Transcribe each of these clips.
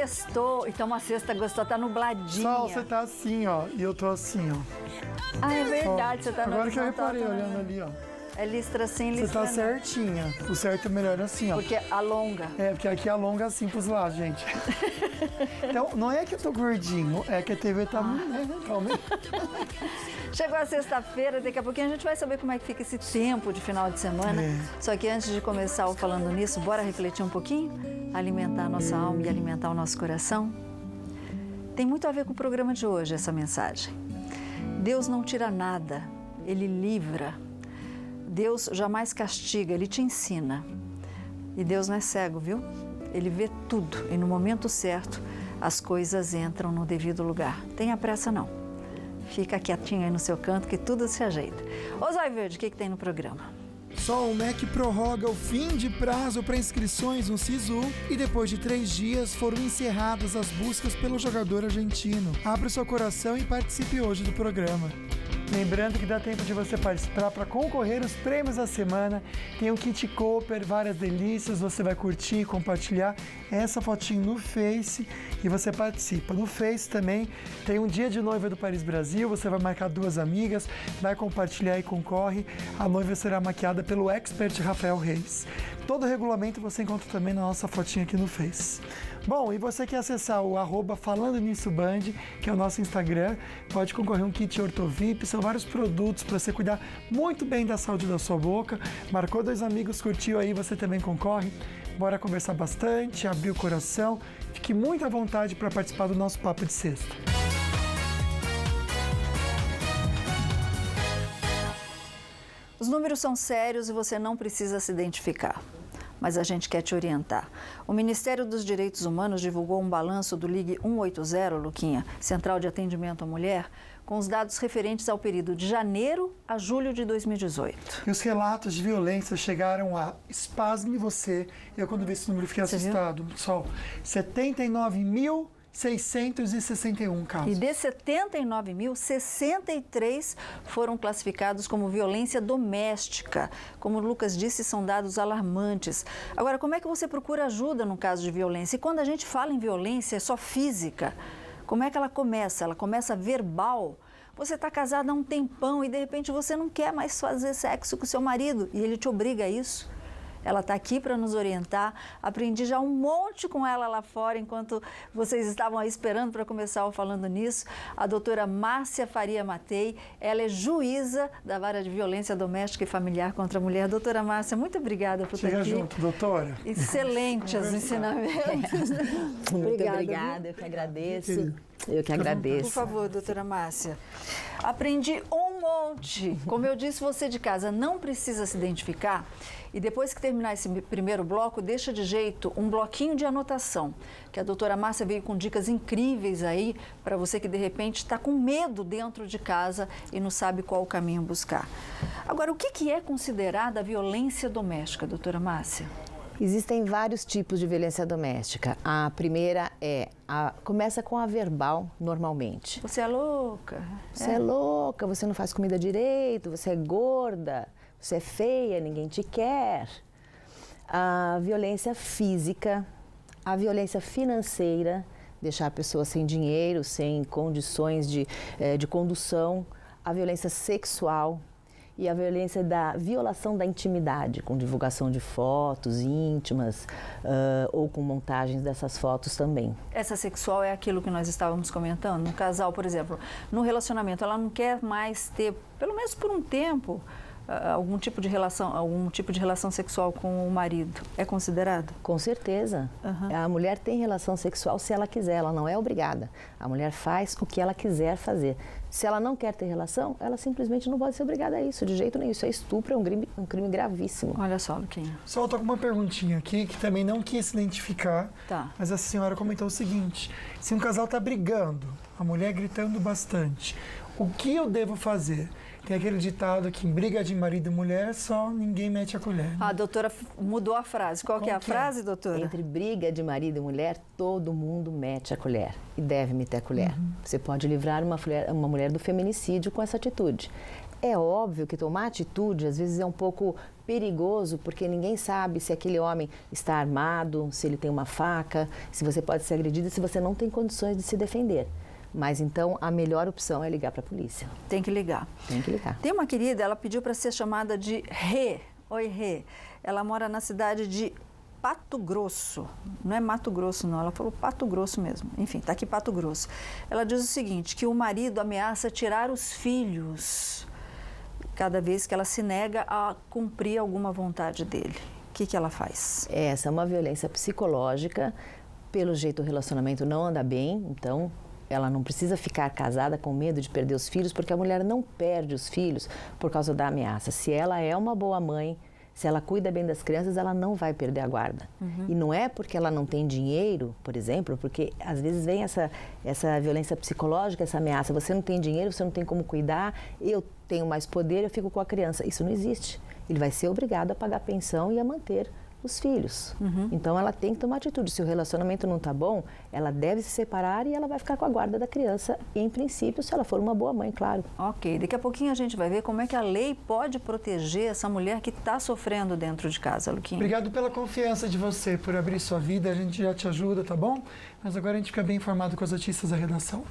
sextou. Então uma sexta gostosa, tá nubladinha. Sol, você tá assim, ó, e eu tô assim, ó. Ah, é verdade, você tá no Agora que eu horizontal, reparei, tá olhando ali, ó. É listra sim, Você listra tá não. certinha. O certo é melhor assim, ó. Porque alonga. É, porque aqui alonga assim pros lados, gente. Então, não é que eu tô gordinho, é que a TV tá... Calma aí. Chegou a sexta-feira, daqui a pouquinho a gente vai saber como é que fica esse tempo de final de semana. Só que antes de começar o Falando Nisso, bora refletir um pouquinho? Alimentar a nossa alma e alimentar o nosso coração? Tem muito a ver com o programa de hoje, essa mensagem. Deus não tira nada, Ele livra. Deus jamais castiga, Ele te ensina. E Deus não é cego, viu? Ele vê tudo e no momento certo as coisas entram no devido lugar. Tenha pressa não. Fica quietinho aí no seu canto que tudo se ajeita. Ô Zóio Verde, o que tem no programa? Só o MEC prorroga o fim de prazo para inscrições no SISU e depois de 3 dias foram encerradas as buscas pelo jogador argentino. Abra o seu coração e participe hoje do programa. Lembrando que dá tempo de você participar para concorrer os prêmios da semana. Tem um kit Cooper, várias delícias, você vai curtir, compartilhar essa fotinho no Face e você participa. No Face também tem um dia de noiva do Paris Brasil, você vai marcar 2 amigas, vai compartilhar e concorre. A noiva será maquiada pelo expert Rafael Reis. Todo o regulamento você encontra também na nossa fotinha aqui no Face. Bom, e você quer acessar o @Falando Nisso Band, que é o nosso Instagram, pode concorrer um kit Ortovip, são vários produtos para você cuidar muito bem da saúde da sua boca. Marcou 2 amigos, curtiu aí, você também concorre. Bora conversar bastante, abrir o coração. Fique muito à vontade para participar do nosso Papo de Sexta. Os números são sérios e você não precisa se identificar. Mas a gente quer te orientar. O Ministério dos Direitos Humanos divulgou um balanço do Ligue 180, Luquinha, Central de Atendimento à Mulher, com os dados referentes ao período de janeiro a julho de 2018. E os relatos de violência chegaram a, espasme você, eu quando vi esse número fiquei assustado, Sol, 79.661 casos. E de 79.000, 63 foram classificados como violência doméstica. Como o Lucas disse, são dados alarmantes. Agora, como é que você procura ajuda no caso de violência? E quando a gente fala em violência, é só física. Como é que ela começa? Ela começa verbal. Você está casada há um tempão e de repente você não quer mais fazer sexo com seu marido e ele te obriga a isso. Ela está aqui para nos orientar. Aprendi já um monte com ela lá fora, enquanto vocês estavam aí esperando para começar o Falando Nisso. A doutora Márcia Faria Matei, ela é juíza da Vara de Violência Doméstica e Familiar contra a Mulher. Doutora Márcia, muito obrigada por estar aqui. Chega junto, doutora. Excelente os ensinamentos. Muito obrigada, eu que agradeço. Eu que agradeço. Por favor, doutora Márcia. Aprendi um monte. Como eu disse, você de casa não precisa se identificar. E depois que terminar esse primeiro bloco, deixa de jeito um bloquinho de anotação, que a doutora Márcia veio com dicas incríveis aí para você que de repente está com medo dentro de casa e não sabe qual o caminho buscar. Agora, o que é considerada violência doméstica, doutora Márcia? Existem vários tipos de violência doméstica. A primeira começa com a verbal, normalmente. Você é louca. Você é louca, você não faz comida direito, você é gorda, você é feia, ninguém te quer. A violência física, a violência financeira, deixar a pessoa sem dinheiro, sem condições de condução. A violência sexual. E a violência da violação da intimidade, com divulgação de fotos íntimas ou com montagens dessas fotos também. Essa sexual é aquilo que nós estávamos comentando. No casal, por exemplo, no relacionamento, ela não quer mais ter, pelo menos por um tempo, algum tipo de relação sexual com o marido. É considerado? Com certeza. A mulher tem relação sexual se ela quiser, ela não é obrigada. A mulher faz o que ela quiser fazer. Se ela não quer ter relação, ela simplesmente não pode ser obrigada a isso, de jeito nenhum. Isso é estupro, é um crime gravíssimo. Olha só, Luquinha. Só tô com uma perguntinha aqui, que também não quis se identificar, Tá. mas a senhora comentou o seguinte: se um casal tá brigando, a mulher gritando bastante, o que eu devo fazer? Tem aquele ditado que em briga de marido e mulher só ninguém mete a colher. A doutora mudou a frase. Qual que é a frase, doutora? Entre briga de marido e mulher, todo mundo mete a colher. E deve meter a colher. Você pode livrar uma mulher do feminicídio com essa atitude. É óbvio que tomar atitude às vezes é um pouco perigoso, porque ninguém sabe se aquele homem está armado, se ele tem uma faca, se você pode ser agredido e se você não tem condições de se defender. Mas então a melhor opção é ligar para a polícia. Tem que ligar. Tem que ligar. Tem uma querida, ela pediu para ser chamada de Rê. Oi, Rê. Ela mora na cidade de Pato Grosso. Não é Mato Grosso, não. Ela falou Pato Grosso mesmo. Enfim, está aqui Pato Grosso. Ela diz o seguinte, que o marido ameaça tirar os filhos cada vez que ela se nega a cumprir alguma vontade dele. O que ela faz? Essa é uma violência psicológica. Pelo jeito, o relacionamento não anda bem, então ela não precisa ficar casada com medo de perder os filhos, porque a mulher não perde os filhos por causa da ameaça. Se ela é uma boa mãe, se ela cuida bem das crianças, ela não vai perder a guarda. E não é porque ela não tem dinheiro, por exemplo, porque às vezes vem essa violência psicológica, essa ameaça. Você não tem dinheiro, você não tem como cuidar, eu tenho mais poder, eu fico com a criança. Isso não existe. Ele vai ser obrigado a pagar pensão e a manter os filhos. Então ela tem que tomar atitude. Se o relacionamento não está bom, ela deve se separar e ela vai ficar com a guarda da criança, em princípio, se ela for uma boa mãe, claro. Ok, daqui a pouquinho a gente vai ver como é que a lei pode proteger essa mulher que está sofrendo dentro de casa, Luquinha. Obrigado pela confiança de você, por abrir sua vida, a gente já te ajuda, tá bom? Mas agora a gente fica bem informado com as notícias da redação.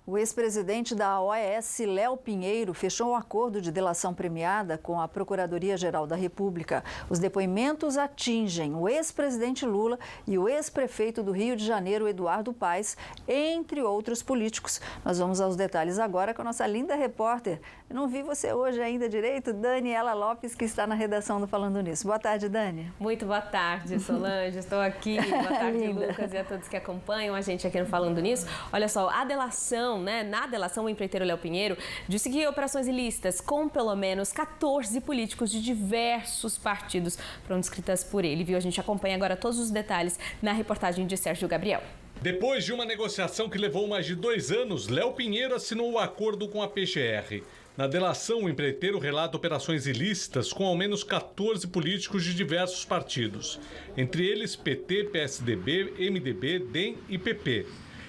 O ex-presidente da OAS, Léo Pinheiro, fechou um acordo de delação premiada com a Procuradoria-Geral da República. Os depoimentos atingem o ex-presidente Lula e o ex-prefeito do Rio de Janeiro, Eduardo Paes, entre outros políticos. Nós vamos aos detalhes agora com a nossa linda repórter. Eu não vi você hoje ainda direito, Daniela Lopes, que está na redação do Falando Nisso. Boa tarde, Dani. Muito boa tarde, Solange. Estou aqui. Boa tarde, Lucas, e a todos que acompanham a gente aqui no Falando Nisso. Olha só, a delação, na delação, o empreiteiro Léo Pinheiro disse que operações ilícitas com pelo menos 14 políticos de diversos partidos foram descritas por ele, viu? A gente acompanha agora todos os detalhes na reportagem de Sérgio Gabriel. Depois de uma negociação que levou mais de 2 anos, Léo Pinheiro assinou o acordo com a PGR. Na delação, o empreiteiro relata operações ilícitas com ao menos 14 políticos de diversos partidos, entre eles PT, PSDB, MDB, DEM e PP.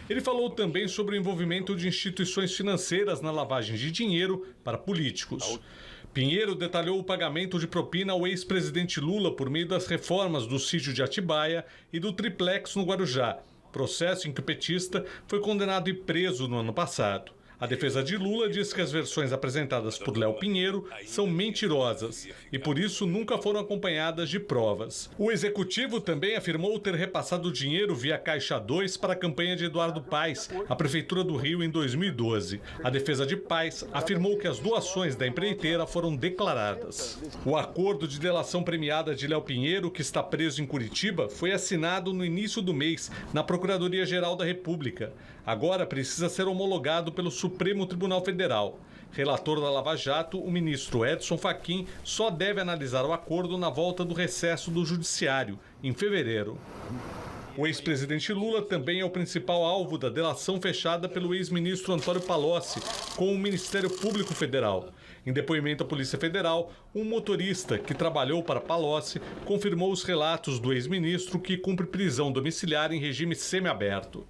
Ele falou também sobre o envolvimento de instituições financeiras na lavagem de dinheiro para políticos. Pinheiro detalhou o pagamento de propina ao ex-presidente Lula por meio das reformas do sítio de Atibaia e do triplex no Guarujá, processo em que o petista foi condenado e preso no ano passado. A defesa de Lula diz que as versões apresentadas por Léo Pinheiro são mentirosas e, por isso, nunca foram acompanhadas de provas. O executivo também afirmou ter repassado dinheiro via Caixa 2 para a campanha de Eduardo Paes, à Prefeitura do Rio, em 2012. A defesa de Paes afirmou que as doações da empreiteira foram declaradas. O acordo de delação premiada de Léo Pinheiro, que está preso em Curitiba, foi assinado no início do mês na Procuradoria-Geral da República. Agora precisa ser homologado pelo Supremo Tribunal Federal. Relator da Lava Jato, o ministro Edson Fachin só deve analisar o acordo na volta do recesso do Judiciário, em fevereiro. O ex-presidente Lula também é o principal alvo da delação fechada pelo ex-ministro Antônio Palocci com o Ministério Público Federal. Em depoimento à Polícia Federal, um motorista que trabalhou para Palocci confirmou os relatos do ex-ministro, que cumpre prisão domiciliar em regime semiaberto.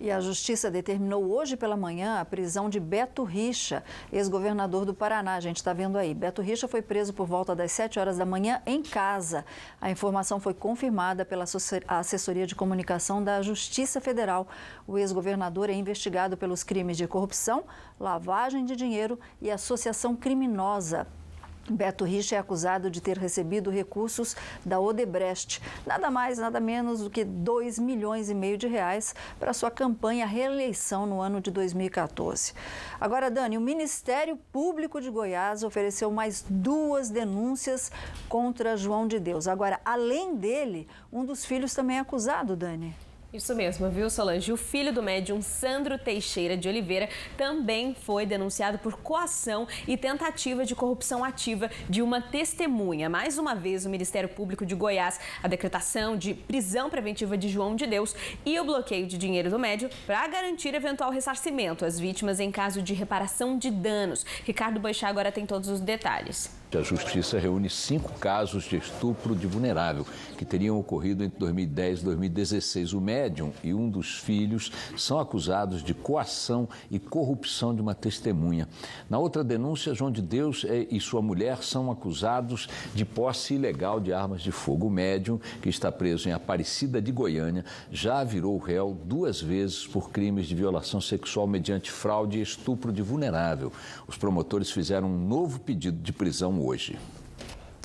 E a Justiça determinou hoje pela manhã a prisão de Beto Richa, ex-governador do Paraná. A gente está vendo aí. Beto Richa foi preso por volta das 7 horas da manhã em casa. A informação foi confirmada pela Assessoria de Comunicação da Justiça Federal. O ex-governador é investigado pelos crimes de corrupção, lavagem de dinheiro e associação criminosa. Beto Richa é acusado de ter recebido recursos da Odebrecht, nada mais, nada menos do que R$2,5 milhões para sua campanha à reeleição no ano de 2014. Agora, Dani, o Ministério Público de Goiás ofereceu mais 2 denúncias contra João de Deus. Agora, além dele, um dos filhos também é acusado, Dani. Isso mesmo, viu, Solange? O filho do médium Sandro Teixeira de Oliveira também foi denunciado por coação e tentativa de corrupção ativa de uma testemunha. Mais uma vez, o Ministério Público de Goiás, a decretação de prisão preventiva de João de Deus e o bloqueio de dinheiro do médium para garantir eventual ressarcimento às vítimas em caso de reparação de danos. Ricardo Boixá agora tem todos os detalhes. A Justiça reúne 5 casos de estupro de vulnerável que teriam ocorrido entre 2010 e 2016. O médium e um dos filhos são acusados de coação e corrupção de uma testemunha. Na outra denúncia, João de Deus e sua mulher são acusados de posse ilegal de armas de fogo. O médium, que está preso em Aparecida de Goiânia, já virou réu 2 vezes por crimes de violação sexual mediante fraude e estupro de vulnerável. Os promotores fizeram um novo pedido de prisão hoje.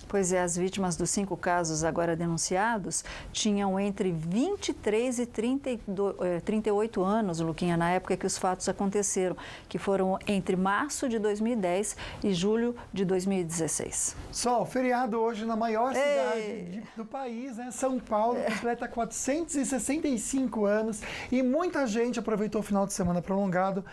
Pois é, as vítimas dos 5 casos agora denunciados tinham entre 23 e 38 anos, Luquinha, na época que os fatos aconteceram, que foram entre março de 2010 e julho de 2016. Sol, feriado hoje na maior cidade do país, né? São Paulo, completa 465 anos e muita gente aproveitou o final de semana prolongado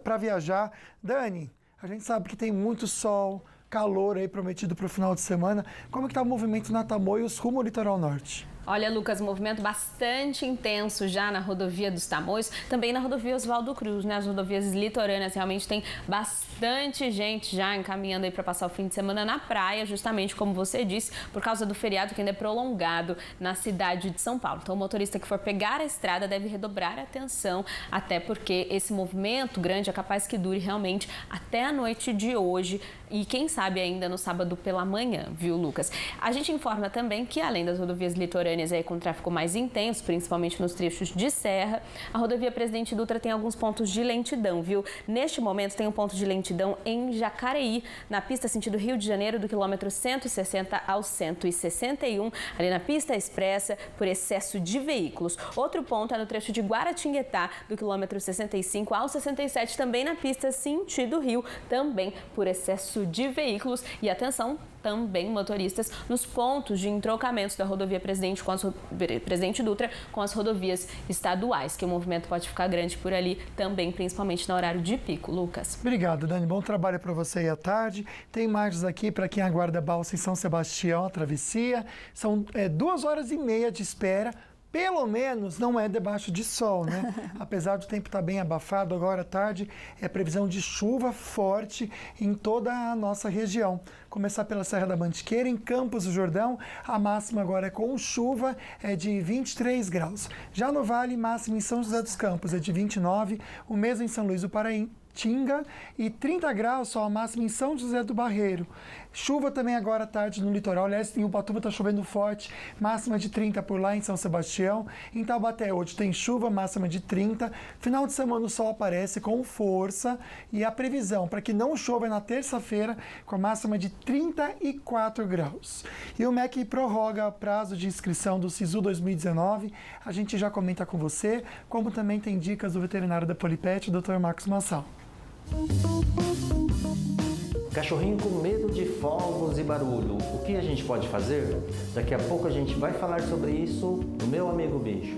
para viajar. Dani, a gente sabe que tem muito sol, calor aí prometido para o final de semana. Como que está o movimento na Tamoios rumo ao litoral norte? Olha, Lucas, movimento bastante intenso já na rodovia dos Tamoios, também na rodovia Oswaldo Cruz, né? As rodovias litorâneas realmente tem bastante gente já encaminhando aí para passar o fim de semana na praia, justamente como você disse, por causa do feriado que ainda é prolongado na cidade de São Paulo. Então, o motorista que for pegar a estrada deve redobrar a atenção, até porque esse movimento grande é capaz que dure realmente até a noite de hoje e quem sabe ainda no sábado pela manhã, viu, Lucas? A gente informa também que além das rodovias litorâneas aí com tráfego mais intenso, principalmente nos trechos de serra, a rodovia Presidente Dutra tem alguns pontos de lentidão, viu? Neste momento tem um ponto de lentidão em Jacareí, na pista sentido Rio de Janeiro, do quilômetro 160 ao 161, ali na pista expressa, por excesso de veículos. Outro ponto é no trecho de Guaratinguetá, do quilômetro 65 ao 67, também na pista sentido Rio, também por excesso de veículos. E atenção, também motoristas nos pontos de entrocamentos da rodovia Presidente Dutra com as rodovias estaduais, que o movimento pode ficar grande por ali também, principalmente no horário de pico. Lucas. Obrigado, Dani. Bom trabalho para você aí à tarde. Tem imagens aqui para quem aguarda a balsa em São Sebastião, a travessia. São 2 horas e meia de espera. Pelo menos não é debaixo de sol, né? Apesar do tempo estar bem abafado, agora à tarde é previsão de chuva forte em toda a nossa região. Começar pela Serra da Mantiqueira, em Campos do Jordão, a máxima agora é com chuva, é de 23 graus. Já no Vale, máxima em São José dos Campos é de 29, o mesmo em São Luís do Tinga e 30 graus só a máxima em São José do Barreiro. Chuva também agora à tarde no litoral. Aliás, em Ubatuba está chovendo forte, máxima de 30 por lá em São Sebastião. Em Taubaté hoje tem chuva, máxima de 30. Final de semana o sol aparece com força e a previsão para que não chova é na terça-feira com a máxima de 34 graus. E o MEC prorroga o prazo de inscrição do SISU 2019. A gente já comenta com você, como também tem dicas do veterinário da Polipet, o Dr. Marcos Massal. Cachorrinho com medo de fogos e barulho, o que a gente pode fazer? Daqui a pouco a gente vai falar sobre isso no Meu Amigo Bicho.